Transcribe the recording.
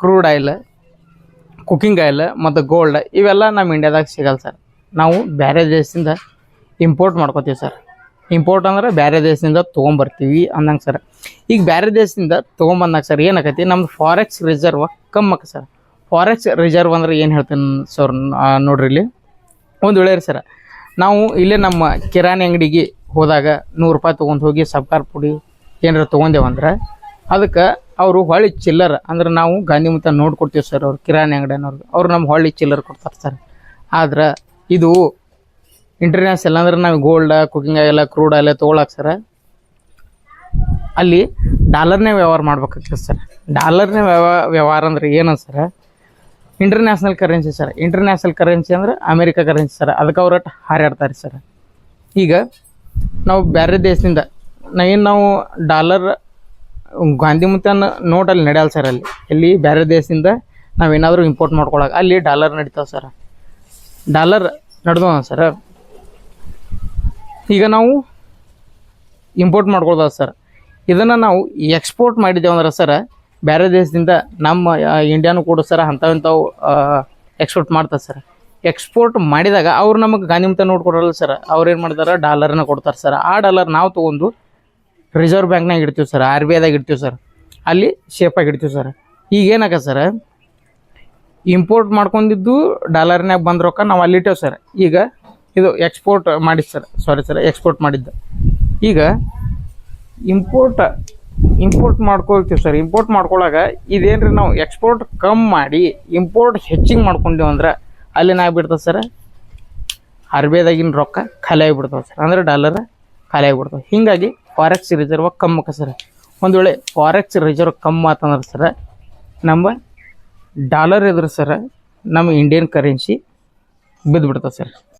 Crude oil, cooking oil ಮತ್ತು gold ಇವೆಲ್ಲ ನಮ್ಮ ಇಂಡಿಯಾದಾಗ ಸಿಗಲ್ಲ ಸರ್. ನಾವು ಬೇರೆ ದೇಶದಿಂದ ಇಂಪೋರ್ಟ್ ಮಾಡ್ಕೋತೀವಿ ಸರ್. ಇಂಪೋರ್ಟ್ ಅಂದ್ರೆ ಬೇರೆ ದೇಶದಿಂದ ತೊಗೊಂಬರ್ತೀವಿ ಅಂದಂಗೆ ಸರ್. ಈಗ ಬೇರೆ ದೇಶದಿಂದ ತೊಗೊಂಬಂದಾಗ ಸರ್ ಏನಾಕೈತಿ, ನಮ್ದು ಫಾರೆಕ್ಸ್ ರಿಸರ್ವ್ ಕಮ್ಮಕ್ಕ ಸರ್. ಫಾರೆಕ್ಸ್ ರಿಸರ್ವ್ ಅಂದ್ರೆ ಏನು ಹೇಳ್ತೀನಿ ಸರ್, ನೋಡ್ರಿ ಇಲ್ಲಿ ಒಂದು ವೇಳೆ ಸರ್ ನಾವು ಇಲ್ಲೇ ನಮ್ಮ ಕಿರಾಣಿ ಅಂಗಡಿಗೆ ಹೋದಾಗ 100 ರೂಪಾಯಿ ತೊಗೊಂಡು ಹೋಗಿ ಸಬ್ಕಾರ್ ಪುಡಿ ಏನಾರ ತೊಗೊಂಡೇವಂದ್ರೆ ಅದಕ್ಕೆ ಅವರು ಹೊಳ್ಳಿ ಚಿಲ್ಲರ್ ಅಂದ್ರೆ ನಾವು ಗಾಂಧಿ ಮುತ್ತ ನೋಡ್ಕೊಡ್ತೀವಿ ಸರ್. ಅವ್ರು ಕಿರಾಣಿ ಅಂಗಡಿಯವ್ರಿಗೆ ಅವ್ರು ನಮ್ಮ ಹೊಳ್ಳಿ ಚಿಲ್ಲರ್ ಕೊಡ್ತಾರೆ ಸರ್. ಆದ್ರೆ ಇದು ಇಂಟರ್ನ್ಯಾಷನಲ್ ಅಂದ್ರೆ ನಾವು gold, cooking oil, crude oil ತೊಗೊಳಕ್ಕೆ ಸರ್ ಅಲ್ಲಿ ಡಾಲರ್ನೇ ವ್ಯವಹಾರ ಮಾಡ್ಬೇಕಾಗ್ತದೆ ಸರ್. ಡಾಲರ್ನೇ ವ್ಯವಹಾರ ಅಂದ್ರೆ ಏನು sir, international currency sir. International currency ಅಂದ್ರೆ ಅಮೇರಿಕಾ ಕರೆನ್ಸಿ ಸರ್. ಅದಕ್ಕೆ ಅವ್ರು ಹಾರಾಡ್ತಾರೆ ಸರ್. ಈಗ ನಾವು ಬೇರೆ ದೇಶದಿಂದ ನಾವು ಡಾಲರ್ ಗಾಂಧಿ ಮುತ್ತನ ನೋಟಲ್ಲಿ ನಡೆಯಲ್ಲ ಸರ್. ಅಲ್ಲಿ ಬೇರೆ ದೇಶದಿಂದ ನಾವೇನಾದರೂ ಇಂಪೋರ್ಟ್ ಮಾಡ್ಕೊಳಕ್ಕೆ ಅಲ್ಲಿ ಡಾಲರ್ ನಡೀತಾವೆ ಸರ್. ಡಾಲರ್ ನಡೆದವ ಸರ್. ಈಗ ನಾವು ಇಂಪೋರ್ಟ್ ಮಾಡ್ಕೊಳ್ತಾವೆ ಸರ್. ಇದನ್ನು ನಾವು ಎಕ್ಸ್ಪೋರ್ಟ್ ಮಾಡಿದ್ದೇವೆ ಅಂದ್ರೆ ಸರ್ ಬೇರೆ ದೇಶದಿಂದ ನಮ್ಮ ಇಂಡಿಯಾನು ಕೂಡ ಸರ್ ಅಂಥವು ಎಕ್ಸ್ಪೋರ್ಟ್ ಮಾಡ್ತಾರೆ ಸರ್. ಎಕ್ಸ್ಪೋರ್ಟ್ ಮಾಡಿದಾಗ ಅವ್ರು ನಮಗೆ ಗಾಂಧಿ ಮುತ್ತ ನೋಟ್ ಕೊಡಲ್ಲ ಸರ್. ಅವ್ರು ಏನು ಮಾಡ್ತಾರೆ, ಡಾಲರ್ನ ಕೊಡ್ತಾರೆ ಸರ್. ಆ ಡಾಲರ್ ನಾವು ತೊಗೊಂಡು ರಿಸರ್ವ್ ಬ್ಯಾಂಕ್ನಾಗ ಇಡ್ತೀವಿ ಸರ್, RBIದಾಗ ಇಡ್ತೀವಿ ಸರ್. ಅಲ್ಲಿ ಶೇಪಾಗಿ ಇಡ್ತೀವಿ ಸರ್. ಈಗ ಏನಾಗ ಸರ್, ಇಂಪೋರ್ಟ್ ಮಾಡ್ಕೊಂಡಿದ್ದು ಡಾಲರ್ನಾಗ ಬಂದ ರೊಕ್ಕ ನಾವು ಅಲ್ಲಿ ಇಟ್ಟೇವೆ ಸರ್. ಈಗ ಇದು ಎಕ್ಸ್ಪೋರ್ಟ್ ಮಾಡಿದ್ದು ಸರ್, ಸಾರಿ ಸರ್, ಎಕ್ಸ್ಪೋರ್ಟ್ ಮಾಡಿದ್ದು. ಈಗ ಇಂಪೋರ್ಟ್ ಮಾಡ್ಕೊಳ್ತೀವಿ ಸರ್. ಇಂಪೋರ್ಟ್ ಮಾಡ್ಕೊಳಾಗ ಇದೇನ್ರಿ ನಾವು ಎಕ್ಸ್ಪೋರ್ಟ್ ಕಮ್ಮಿ ಮಾಡಿ ಇಂಪೋರ್ಟ್ ಹೆಚ್ಚಿಗೆ ಮಾಡ್ಕೊಂಡೇವು ಅಂದ್ರೆ ಅಲ್ಲಿ ಬಿಡ್ತದೆ ಸರ್, RBIದಾಗಿನ ರೊಕ್ಕ ಖಾಲಿ ಆಗಿಬಿಡ್ತಾವೆ ಸರ್. ಅಂದ್ರೆ ಡಾಲರ್ ಖಾಲಿ ಆಗಿಬಿಡ್ತಾವೆ. ಹೀಗಾಗಿ ಫಾರೆಕ್ಸ್ ರಿಸರ್ವ್ ಕಮ್ಮಕ್ಕೆ ಸರ್. ಒಂದು ವೇಳೆ ಫಾರೆಕ್ಸ್ ರಿಸರ್ವ್ ಕಮ್ಮಿ ಆತಂದ್ರೆ ಸರ್ ನಮ್ಮ ಡಾಲರ್ ಇದ್ರೆ ಸರ್ ನಮ್ಮ ಇಂಡಿಯನ್ ಕರೆನ್ಸಿ ಬಿದ್ದುಬಿಡ್ತದೆ ಸರ್.